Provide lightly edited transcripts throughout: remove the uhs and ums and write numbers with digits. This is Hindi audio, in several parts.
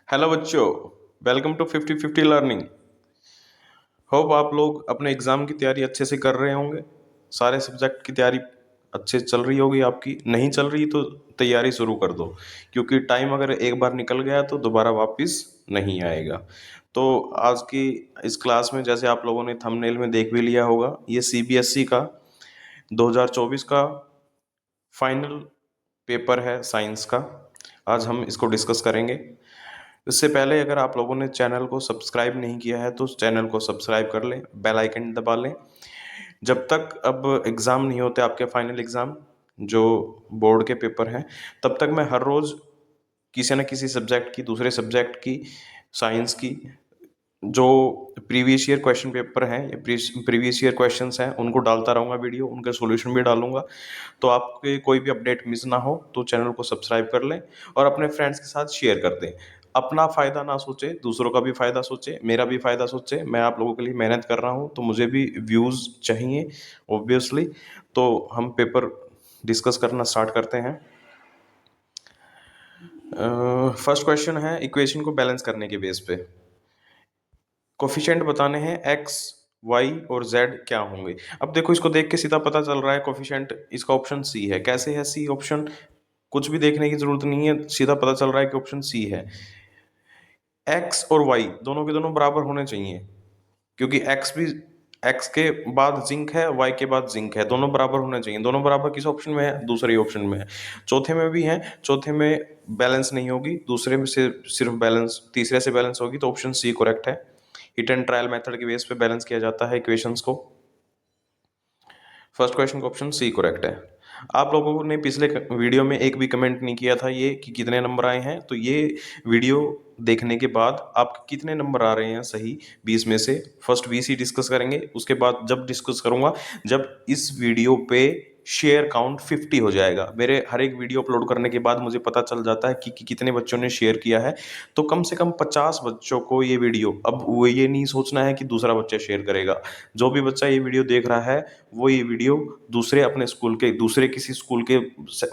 हेलो बच्चों, वेलकम टू 50-50 लर्निंग। होप आप लोग अपने एग्ज़ाम की तैयारी अच्छे से कर रहे होंगे। सारे सब्जेक्ट की तैयारी अच्छे से चल रही होगी। आपकी नहीं चल रही तो तैयारी शुरू कर दो, क्योंकि टाइम अगर एक बार निकल गया तो दोबारा वापस नहीं आएगा। तो आज की इस क्लास में, जैसे आप लोगों ने थंबनेल में देख भी लिया होगा, ये सीबीएसई का 2024 का फाइनल पेपर है साइंस का। आज हम इसको डिस्कस करेंगे। इससे पहले अगर आप लोगों ने चैनल को सब्सक्राइब नहीं किया है तो चैनल को सब्सक्राइब कर लें, बेल आइकन दबा लें। जब तक अब एग्ज़ाम नहीं होते आपके फाइनल एग्ज़ाम, जो बोर्ड के पेपर हैं, तब तक मैं हर रोज़ किसी न किसी सब्जेक्ट की, दूसरे सब्जेक्ट की, साइंस की जो प्रीवियस ईयर क्वेश्चन पेपर हैं या प्रीवियस ईयर क्वेश्चंस हैं उनको डालता रहूँगा वीडियो, उनके सॉल्यूशन भी डालूंगा। तो आपके कोई भी अपडेट मिस ना हो तो चैनल को सब्सक्राइब कर लें और अपने फ्रेंड्स के साथ शेयर कर दें। अपना फ़ायदा ना सोचे, दूसरों का भी फ़ायदा सोचे, मेरा भी फ़ायदा सोचे। मैं आप लोगों के लिए मेहनत कर रहा हूँ तो मुझे भी व्यूज़ चाहिए ऑब्वियसली। तो हम पेपर डिस्कस करना स्टार्ट करते हैं। फर्स्ट क्वेश्चन है इक्वेशन को बैलेंस करने के बेस पे। कोफिशिएंट बताने हैं एक्स, वाई और जेड क्या होंगे। अब देखो, इसको देख के सीधा पता चल रहा है कोफिशिएंट इसका ऑप्शन सी है। कैसे है सी ऑप्शन? कुछ भी देखने की जरूरत नहीं है, सीधा पता चल रहा है कि ऑप्शन सी है। एक्स और वाई दोनों के दोनों बराबर होने चाहिए, क्योंकि एक्स के बाद जिंक है, वाई के बाद जिंक है, दोनों बराबर होने चाहिए। दोनों बराबर किस ऑप्शन में है? दूसरे ऑप्शन में है। चौथे में भी है, चौथे में बैलेंस नहीं होगी, दूसरे में से सिर्फ बैलेंस, तीसरे से बैलेंस होगी। तो ऑप्शन सी करेक्ट है। हिट एंड ट्रायल मेथड के बेस पे बैलेंस किया जाता है इक्वेशंस को। फर्स्ट क्वेश्चन का ऑप्शन सी करेक्ट है। आप लोगों ने पिछले वीडियो में एक भी कमेंट नहीं किया था ये कि कितने नंबर आए हैं, तो ये वीडियो देखने के बाद आपके कितने नंबर आ रहे हैं सही 20 में से, फर्स्ट 20 ही डिस्कस करेंगे। उसके बाद जब डिस्कस करूंगा, जब इस वीडियो पे शेयर काउंट 50 हो जाएगा, मेरे हर एक वीडियो अपलोड करने के बाद मुझे पता चल जाता है कि कितने बच्चों ने शेयर किया है। तो कम से कम 50 बच्चों को ये वीडियो, अब वो ये नहीं सोचना है कि दूसरा बच्चा शेयर करेगा। जो भी बच्चा ये वीडियो देख रहा है वो ये वीडियो दूसरे अपने स्कूल के, दूसरे किसी स्कूल के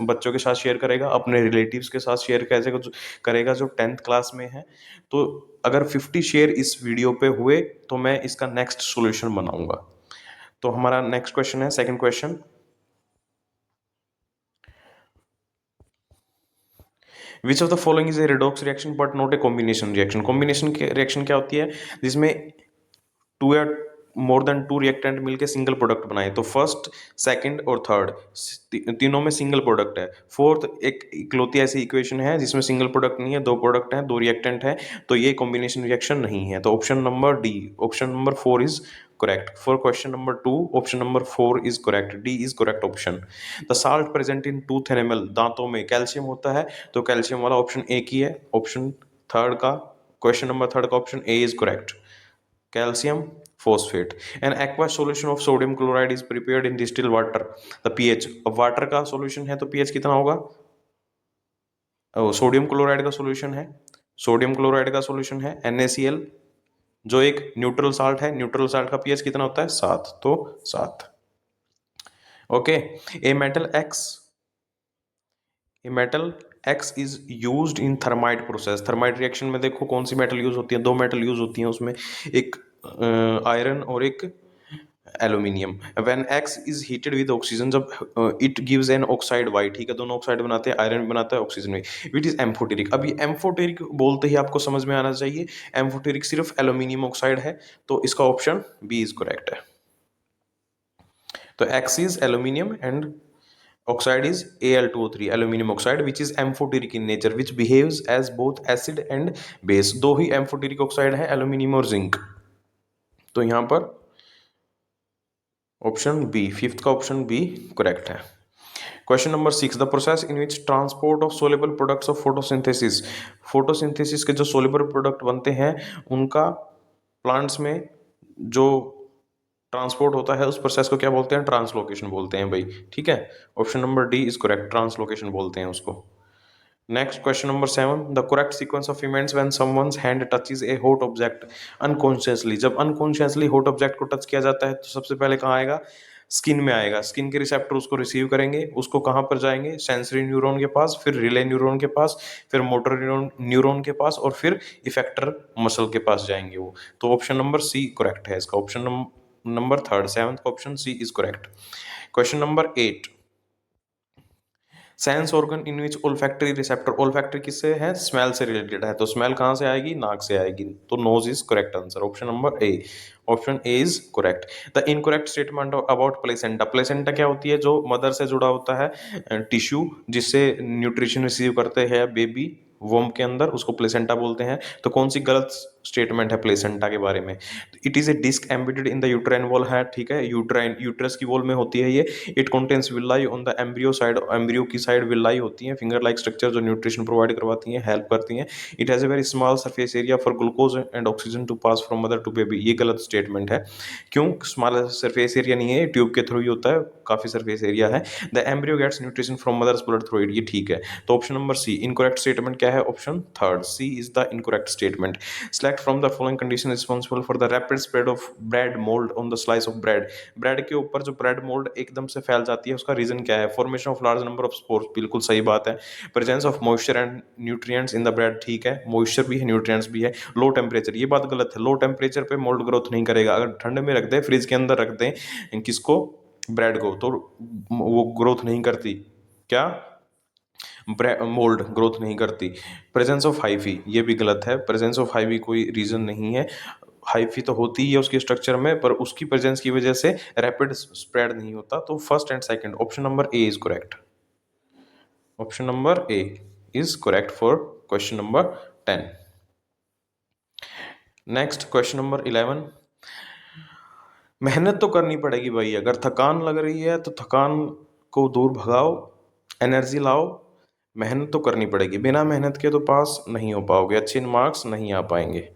बच्चों के साथ शेयर करेगा, अपने रिलेटिव्स के साथ शेयर कैसे करेगा जो 10th क्लास में है। तो अगर 50 शेयर इस वीडियो पे हुए तो मैं इसका नेक्स्ट सॉल्यूशन बनाऊंगा। तो हमारा नेक्स्ट क्वेश्चन है, second question. Which of the following is a redox reaction but not a combination reaction. Combination reaction क्या होती है? जिसमें टू या मोर देन टू रिएक्टेंट मिलके सिंगल प्रोडक्ट बनाए। तो फर्स्ट, सेकंड और थर्ड तीनों में सिंगल प्रोडक्ट है। फोर्थ एक इकलौती ऐसी इक्वेशन है जिसमें सिंगल प्रोडक्ट नहीं है, दो प्रोडक्ट है, दो रिएक्टेंट है, तो ये कॉम्बिनेशन रिएक्शन नहीं है। तो option number D, option number 4 is correct for question number 2। option number 4 is correct, D is correct option। the salt present in tooth enamel, दांतों में कैल्शियम होता है, तो कैल्शियम वाला ऑप्शन ए की है। ऑप्शन थर्ड का, क्वेश्चन नंबर थर्ड का option A is correct, calcium phosphate। an aqueous solution of sodium chloride is prepared in distilled water, the pH। अब वाटर का सॉल्यूशन है तो pH कितना होगा? सोडियम क्लोराइड का सॉल्यूशन है, सोडियम क्लोराइड का सॉल्यूशन है NaCl, जो एक न्यूट्रल साल्ट है। न्यूट्रल साल्ट का pH कितना होता है? 7, तो 7। Okay. A metal x, a metal x is used in thermite process. Thermite reaction में देखो कौन सी मेटल यूज होती है? दो मेटल यूज होती हैं उसमें, एक आयरन और एक aluminium. When X is heated with oxygen, जब it gives an oxide Y, ठीक है, दोनों ऑक्साइड बनाते हैं, आयरन भी बनाता है, ऑक्सीजन भी। It is amphoteric. अब ये एम्फोटेरिक बोलते ही आपको समझ में आना चाहिए एम्फोटेरिक सिर्फ एल्यूमिनियम ऑक्साइड है, तो इसका ऑप्शन बी इज करेक्ट है। तो x is aluminium and oxide is Al2O3, aluminum oxide, which is amphoteric in nature, which behaves as both acid and base। दो ही एम्फोटेरिक ऑक्साइड है, एल्यूमिनियम और जिंक। तो यहां पर ऑप्शन बी, फिफ्थ का ऑप्शन बी करेक्ट है। Question number 6, the process in which transport of soluble products of photosynthesis. Photosynthesis के जो सोलेबल प्रोडक्ट बनते हैं उनका प्लांट्स में जो ट्रांसपोर्ट होता है, उस प्रोसेस को क्या बोलते हैं? ट्रांसलोकेशन बोलते हैं भाई, ठीक है। Option number D is correct, translocation बोलते हैं उसको। Next question number 7, the correct sequence of events when someone's hand touches A hot object unconsciously. जब अनकॉन्शियसली हॉट ऑब्जेक्ट को टच किया जाता है तो सबसे पहले कहाँ आएगा? स्किन में आएगा, स्किन के रिसेप्टर उसको रिसीव करेंगे, उसको कहाँ पर जाएंगे, सेंसरी न्यूरॉन के पास, फिर रिले न्यूरॉन के पास, फिर मोटर न्यूरॉन के पास, और फिर इफेक्टर मसल के पास जाएंगे वो। तो ऑप्शन नंबर सी करेक्ट है इसका, option number third, seventh option C is correct. Question number 8, sense organ in which olfactory receptor, olfactory किससे है, स्मेल से रिलेटेड है, तो स्मेल कहाँ से आएगी, नाक से आएगी, तो nose is correct answer, option number A, option A is correct. The incorrect statement about placenta, placenta क्या होती है, जो मदर से जुड़ा होता है टिश्यू, जिससे न्यूट्रिशन रिसीव करते हैं बेबी वोम के अंदर, उसको प्लेसेंटा बोलते हैं। तो कौन सी गलत स्टेटमेंट है प्लेसेंटा के बारे में, it is a disc embedded in the uterine wall है, ठीक है, यूट्राइन यूट्रस की वॉल में होती है ये। It contains villi on the embryo side, embryo की साइड विलाई होती है, फिंगर लाइक स्ट्रक्चर जो न्यूट्रिशन प्रोवाइड करवाती हैं, हेल्प करती हैं। It has a very small surface area for glucose and oxygen to pass from mother to baby, ये गलत स्टेटमेंट है। क्यों स्मॉल सरफेस एरिया नहीं है, ट्यूब के थ्रू ही होता है, काफी सरफेस एरिया है। The embryo gets nutrition from mother's blood through it, ये ठीक है। तो option number C incorrect statement क्या है, option third, C is the incorrect statement. Select from the following condition responsible for the rapid spread of bread mould on the slice of bread, bread के ऊपर जो ब्रेड मोल्ड एकदम से फैल जाती है, उसका रीजन क्या है, formation of large number of spores, बिल्कुल सही बात है। Presence of moisture and nutrients in the bread, ठीक है, मॉइस्चर भी है, न्यूट्रिएंट्स भी है। लो टेम्परेचर, ये बात गलत है, लो टेम्परेचर पे मोल्ड ग्रोथ नहीं करेगा, अगर ठंड में रख दे, फ्रिज के अंदर रख दें किसको, ब्रेड को, तो वो ग्रोथ नहीं करती, क्या, मोल्ड ग्रोथ नहीं करती। प्रेजेंस ऑफ हाइफी, ये भी गलत है, प्रेजेंस ऑफ हाइफी कोई रीजन नहीं है, हाइफी तो होती ही है उसके स्ट्रक्चर में, पर उसकी प्रेजेंस की वजह से रैपिड स्प्रेड नहीं होता। तो first and second, option number A is correct, option number A is correct for question number 10। Next question number 11, मेहनत तो करनी पड़ेगी भाई, अगर थकान लग रही है तो थकान को दूर भगाओ, एनर्जी लाओ, मेहनत तो करनी पड़ेगी, बिना मेहनत के तो पास नहीं हो पाओगे, अच्छे मार्क्स नहीं आ पाएंगे।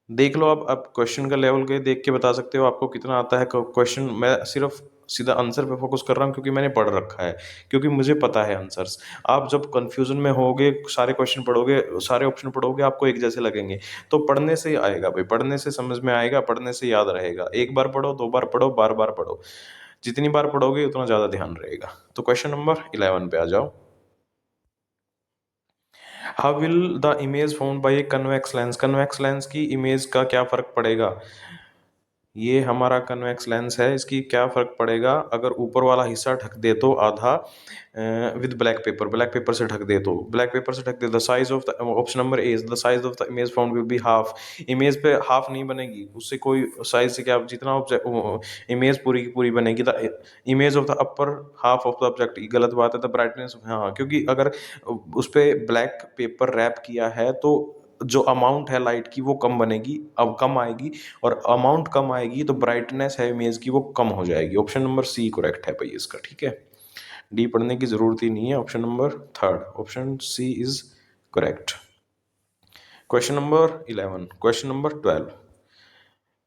देख लो आप क्वेश्चन का लेवल के देख के बता सकते हो आपको कितना आता है क्वेश्चन। मैं सिर्फ सीधा आंसर पे फोकस कर रहा हूँ क्योंकि मैंने पढ़ रखा है, क्योंकि मुझे पता है आंसर्स। आप जब कंफ्यूजन में होगे, सारे क्वेश्चन पढ़ोगे, सारे ऑप्शन पढ़ोगे, आपको एक जैसे लगेंगे, तो पढ़ने से आएगा भाई, पढ़ने से समझ में आएगा, पढ़ने से याद रहेगा। एक बार पढ़ो, दो बार पढ़ो, बार बार पढ़ो, जितनी बार पढ़ोगे उतना ज़्यादा ध्यान रहेगा। तो क्वेश्चन नंबर 11 पे आ जाओ। How will the image found by a convex lens, convex lens की इमेज का क्या फर्क पड़ेगा, ये हमारा कन्वेक्स लेंस है, इसकी क्या फ़र्क पड़ेगा, अगर ऊपर वाला हिस्सा ढक दे तो आधा with black paper, black paper से ढक दे, तो ब्लैक पेपर से ढक दे, the size of the, option number A, the size of the image found will be half, image पे हाफ नहीं बनेगी, उससे कोई साइज से क्या, जितना ऑब्जेक्ट इमेज पूरी की पूरी बनेगी, the image of the upper half of the object, गलत बात है, द ब्राइटनेस, हाँ, क्योंकि अगर उस पर ब्लैक पेपर रैप किया है तो जो अमाउंट है लाइट की वो कम बनेगी, अब कम आएगी, और अमाउंट कम आएगी तो ब्राइटनेस है इमेज की वो कम हो जाएगी। ऑप्शन नंबर सी करेक्ट है भाई इसका, ठीक है, डी पढ़ने की जरूरत ही नहीं है, option number third, option C is correct. Question number 11, question number 12,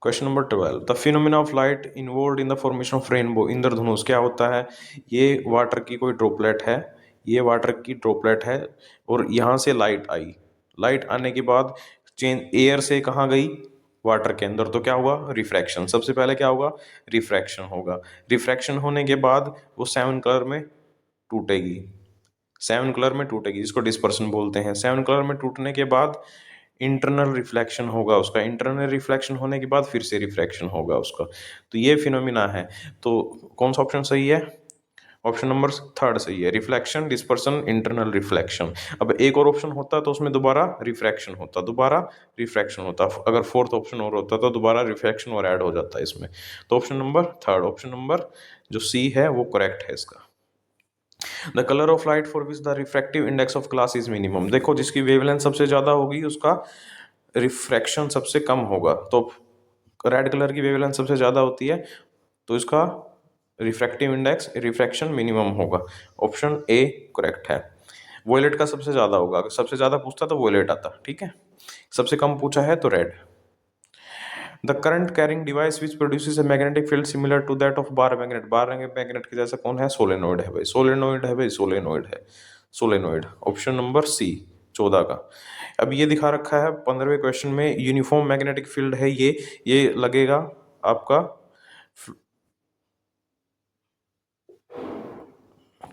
question number 12, the phenomena of light involve in the formation of rainbow, इंद्रधनुष क्या होता है, ये वाटर की कोई ड्रॉपलेट है, ये वाटर की ड्रॉपलेट है, और यहाँ से लाइट आई, लाइट आने के बाद चेंज एयर से कहाँ गई, वाटर के अंदर, तो क्या हुआ, रिफ्रैक्शन, सबसे पहले क्या होगा, रिफ्रैक्शन होगा, रिफ्रैक्शन होने के बाद वो 7 कलर में टूटेगी, 7 कलर में टूटेगी, जिसको डिस्पर्सन बोलते हैं। 7 कलर में टूटने के बाद इंटरनल रिफ्लेक्शन होगा उसका, इंटरनल रिफ्लेक्शन होने के बाद फिर से रिफ्रैक्शन होगा उसका, तो ये फिनोमिना है। तो कौन सा ऑप्शन सही है, ऑप्शन नंबर थर्ड सही है, रिफ्लेक्शन, डिस्पर्सन, इंटरनल रिफ्लेक्शन। अब एक और ऑप्शन होता तो उसमें दोबारा रिफ्रैक्शन होता, दोबारा रिफ्रैक्शन होता, अगर फोर्थ ऑप्शन और होता तो दोबारा रिफ्रैक्शन और ऐड हो जाता इसमें। तो option number third, option number जो सी है वो करेक्ट है इसका। The colour of light for which the refractive index of glass is minimum, देखो जिसकी वेवलेंथ सबसे ज़्यादा होगी उसका रिफ्रैक्शन सबसे कम होगा, तो रेड कलर की वेवलेंथ सबसे ज़्यादा होती है तो इसका रिफ्रैक्टिव इंडेक्स रिफ्रैक्शन मिनिमम होगा, ऑप्शन ए करेक्ट है। वोलेट का सबसे ज़्यादा होगा, अगर सबसे ज़्यादा पूछता तो वोलेट आता, ठीक है, सबसे कम पूछा है तो red. The current carrying device which produces a magnetic field similar to that of bar magnet, bar magnet के जैसा कौन है, सोलेनोइड है भाई, सोलेनोइड है भाई, सोलेनोइड है, सोलेनोइड, ऑप्शन नंबर सी 14 का। अब ये दिखा रखा है 15वें क्वेश्चन में, यूनिफॉर्म मैग्नेटिक फील्ड है ये लगेगा आपका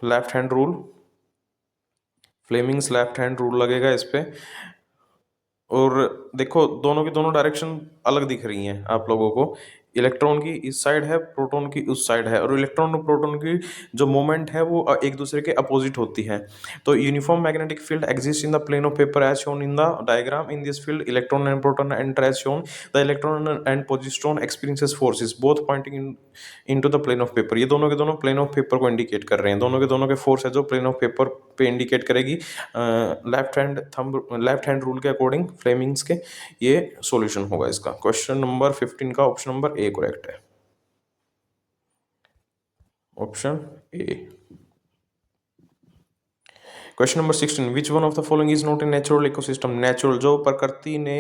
left hand rule, Fleming's left hand rule लगेगा इस पे। और देखो दोनों की दोनों डायरेक्शन अलग दिख रही हैं आप लोगों को, इलेक्ट्रॉन की इस साइड है, प्रोटॉन की उस साइड है, और इलेक्ट्रॉन और प्रोटॉन की जो मूवमेंट है वो एक दूसरे के अपोजिट होती है। तो uniform magnetic field exist in the plane of paper as shown in the diagram. In this field electron and proton enter as shown. The electron and positron experiences forces both pointing into the plane of paper. ये दोनों के दोनों प्लेन ऑफ पेपर को इंडिकेट कर रहे हैं, दोनों के दोनों के फोर्स है जो प्लेन ऑफ पेपर पे इंडिकेट करेगी। लेफ्ट हैंड रूल के अकॉर्डिंग फ्लेमिंग्स के, ये सॉल्यूशन होगा इसका। क्वेश्चन नंबर 15 का ऑप्शन नंबर ए करेक्ट है, option A. Question number 16, which one of the following is not a natural ecosystem. Natural जो प्रकृति ने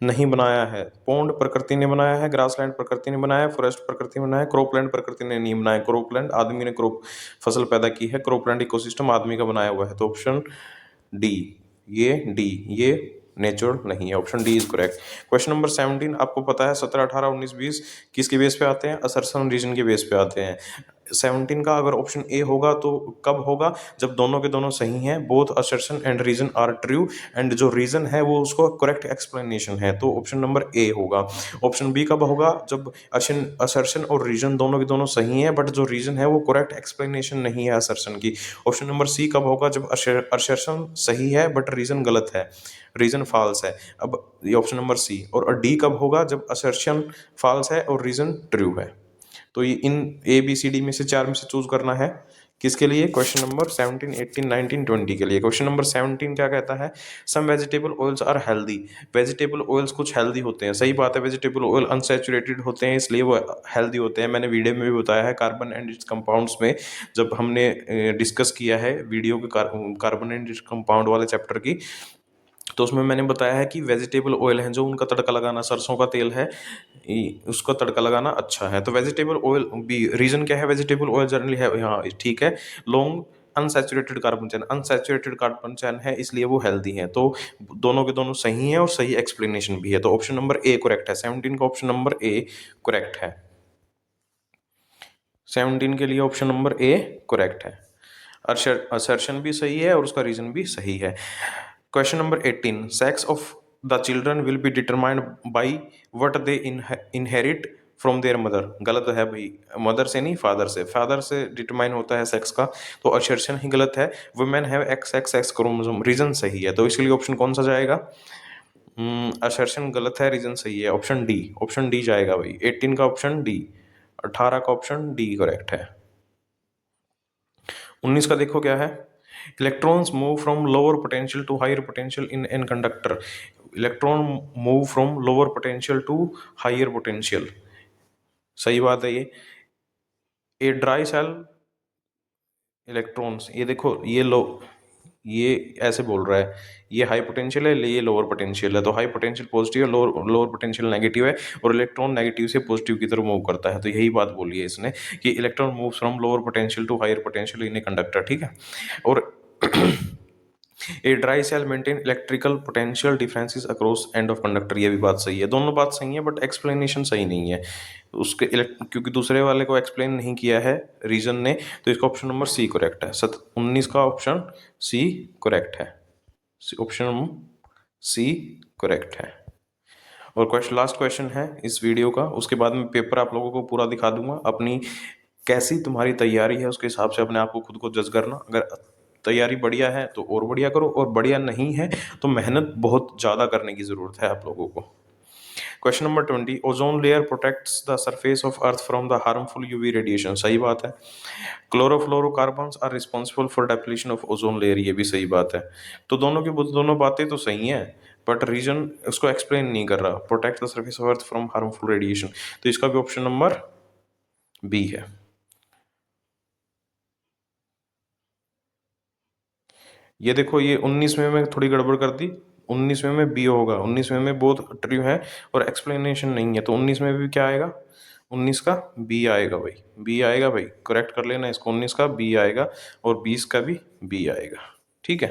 नहीं बनाया है, पौंड प्रकृति ने बनाया है, ग्रासलैंड प्रकृति ने बनाया है, फॉरेस्ट प्रकृति ने बनाया है, क्रॉपलैंड प्रकृति ने नहीं बनाया है। क्रॉपलैंड आदमी ने क्रॉप फसल पैदा की है, क्रॉपलैंड इकोसिस्टम आदमी का बनाया हुआ है। तो ऑप्शन डी, ये नेचुरल नहीं है, option D is correct. Question number 17, आपको पता है 17, 18, 19, 20 किसके बेस पे आते हैं, असर्शन रीजन के बेस पे आते हैं। 17 का अगर ऑप्शन ए होगा तो कब होगा, जब दोनों के दोनों सही हैं, both assertion and reason are true, and जो रीजन है वो उसको करेक्ट एक्सप्लेनेशन है, तो ऑप्शन नंबर ए होगा। ऑप्शन बी कब होगा, जब असर्शन और रीजन दोनों के दोनों सही है बट जो रीजन है वो करेक्ट एक्सप्लेनेशन नहीं है असर्शन की। ऑप्शन नंबर सी कब होगा, जब असर्शन सही है बट रीजन गलत है, रीजन फॉल्स है। अब ये ऑप्शन नंबर सी। और डी कब होगा, जब असर्शन फॉल्स है और रीजन ट्रू है। तो ये इन ए बी सी डी में से 4 में से चूज करना है, किसके लिए, क्वेश्चन नंबर 17, 18, 19, 20 के लिए। क्वेश्चन नंबर 17 क्या कहता है, some vegetable oils are healthy. Vegetable oils कुछ हेल्दी होते हैं, सही बात है, वेजिटेबल ऑयल अनसैचुरेटेड होते हैं इसलिए वो हेल्दी होते हैं। मैंने वीडियो में भी बताया है कार्बन एंड इट्स कंपाउंड्स में, जब हमने डिस्कस किया है वीडियो के कार्बन एंड इट्स कंपाउंड वाले चैप्टर की, तो उसमें मैंने बताया है कि वेजिटेबल ऑयल है जो उनका तड़का लगाना, सरसों का तेल है उसका तड़का लगाना अच्छा है। तो वेजिटेबल ऑयल भी, रीजन क्या है, वेजिटेबल ऑयल जनरली है, हाँ ठीक है, लॉन्ग अनसैचुरेटेड कार्बन चैन, अनसैचुरेटेड कार्बन चैन है इसलिए वो हेल्दी है। तो दोनों के दोनों सही है और सही एक्सप्लेनेशन भी है, तो ऑप्शन नंबर ए करेक्ट है। 17 का ऑप्शन नंबर ए करेक्ट है, 17 के लिए ऑप्शन नंबर ए करेक्ट है। असर्शन भी सही है और उसका रीजन भी सही है। Question number 18, sex of the children will be determined by what they inherit from there mother. गलत है भाई, मदर से नहीं फादर से, फादर से डिटरमाइन होता है सेक्स का, तो असर्शन ही गलत है। Women have X X X chromosome, reason सही है, तो इसके लिए ऑप्शन कौन सा जाएगा, असर्शन गलत है, रीजन सही है, ऑप्शन डी, ऑप्शन डी जाएगा भाई। 18 का ऑप्शन डी, 18 का ऑप्शन डी करेक्ट है। 19 का देखो क्या है, electrons move from lower potential to higher potential in an conductor. Electron move from lower potential to higher potential, सही बात है। ये ड्राई सेल इलेक्ट्रॉन्स, ये देखो ये लो, ये ऐसे बोल रहा है, ये हाई पोटेंशियल है, ये लोअर पोटेंशियल है, तो हाई पोटेंशियल पॉजिटिव है, लोअर लोअर पोटेंशियल नेगेटिव है, और इलेक्ट्रॉन नेगेटिव से पॉजिटिव की तरफ मूव करता है। तो यही बात बोली है इसने कि electron move from lower potential to higher potential in a conductor, ठीक है। और a dry cell maintain electrical potential differences across end of conductor, ये भी बात सही है, दोनों बात सही है बट एक्सप्लेनेशन सही नहीं है उसके, क्योंकि दूसरे वाले को एक्सप्लेन नहीं किया है रीजन ने, तो इसका ऑप्शन नंबर सी करेक्ट है। 19 का ऑप्शन सी करेक्ट है, ऑप्शन सी करेक्ट है। और क्वेश्चन, लास्ट क्वेश्चन है इस वीडियो का, उसके बाद में पेपर आप लोगों को पूरा दिखा दूंगा। अपनी कैसी तुम्हारी तैयारी है उसके हिसाब से अपने आप को खुद को जज करना। अगर तैयारी बढ़िया है तो और बढ़िया करो, और बढ़िया नहीं है तो मेहनत बहुत ज़्यादा करने की ज़रूरत है आप लोगों को। Question number 20, ozone layer protects the surface of earth from the harmful UV radiation, सही बात है। Chlorofluorocarbons are responsible for depletion of ozone layer, ये भी सही बात है। तो दोनों बातें तो सही हैं बट रीजन उसको एक्सप्लेन नहीं कर रहा, protect the surface of earth from harmful radiation, तो इसका भी ऑप्शन नंबर बी है। ये देखो ये 19वें में थोड़ी गड़बड़ कर दी, 19वें में बी होगा, 19वें में बोथ ट्रू है और एक्सप्लेनेशन नहीं है, तो 19 में भी क्या आएगा, 19 का बी आएगा भाई, बी आएगा भाई, करेक्ट कर लेना इसको, 19 का बी आएगा और 20 का भी बी आएगा, ठीक है।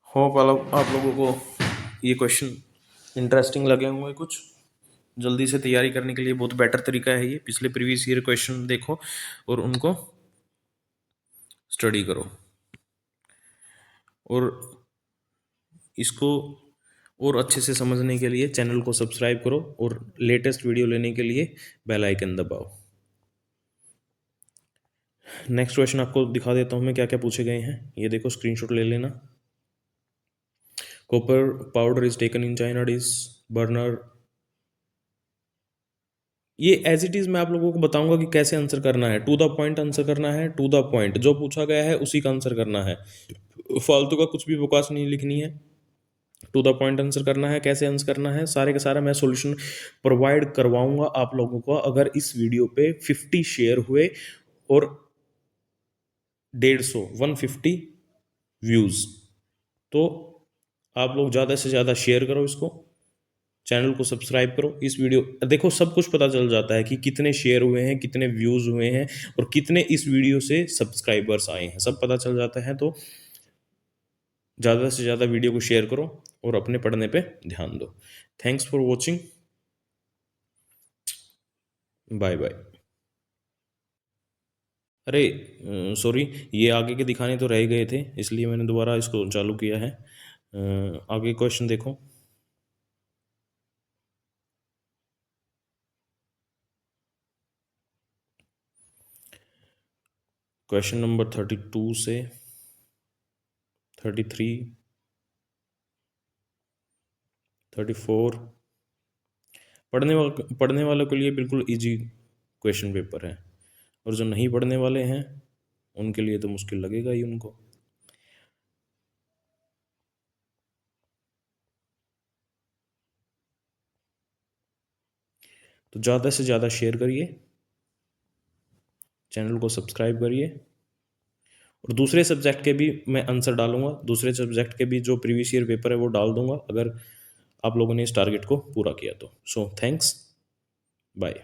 होप आप लोगों को ये क्वेश्चन इंटरेस्टिंग लगे होंगे, कुछ जल्दी से तैयारी करने के लिए बहुत बेटर तरीका है ये, पिछले प्रीवियस ईयर क्वेश्चन देखो और उनको स्टडी करो और इसको और अच्छे से समझने के लिए चैनल को सब्सक्राइब करो और लेटेस्ट वीडियो लेने के लिए बेल आइकन दबाओ। नेक्स्ट क्वेश्चन आपको दिखा देता हूँ मैं क्या क्या पूछे गए हैं, ये देखो स्क्रीनशॉट ले लेना। Copper powder is taken in China dish burner. ये एज इट इज मैं आप लोगों को बताऊंगा कि कैसे आंसर करना है, टू द पॉइंट आंसर करना है, टू द पॉइंट जो पूछा गया है उसी का आंसर करना है, फालतू का कुछ भी बकवास नहीं लिखनी है, टू द पॉइंट आंसर करना है। कैसे आंसर करना है सारे का सारा मैं सॉल्यूशन प्रोवाइड करवाऊंगा आप लोगों को अगर इस वीडियो पे 50 शेयर हुए और 150 व्यूज। तो आप लोग ज़्यादा से ज़्यादा शेयर करो इसको, चैनल को सब्सक्राइब करो। इस वीडियो देखो सब कुछ पता चल जाता है कि कितने शेयर हुए हैं, कितने व्यूज़ हुए हैं और कितने इस वीडियो से सब्सक्राइबर्स आए हैं, सब पता चल जाता है। तो ज़्यादा से ज़्यादा वीडियो को शेयर करो और अपने पढ़ने पे ध्यान दो। Thanks for watching, bye bye. अरे सॉरी, ये आगे के दिखाने तो रह गए थे इसलिए मैंने दोबारा इसको चालू किया है। आगे क्वेश्चन देखो। क्वेश्चन नंबर 32 से 33, 34 पढ़ने वालों के लिए बिल्कुल इजी क्वेश्चन पेपर है और जो नहीं पढ़ने वाले हैं उनके लिए तो मुश्किल लगेगा ही उनको। तो ज़्यादा से ज़्यादा शेयर करिए, चैनल को सब्सक्राइब करिए और दूसरे सब्जेक्ट के भी मैं आंसर डालूंगा, दूसरे सब्जेक्ट के भी जो प्रीवियस ईयर पेपर है वो डाल दूंगा अगर आप लोगों ने इस टारगेट को पूरा किया तो। So thanks, bye.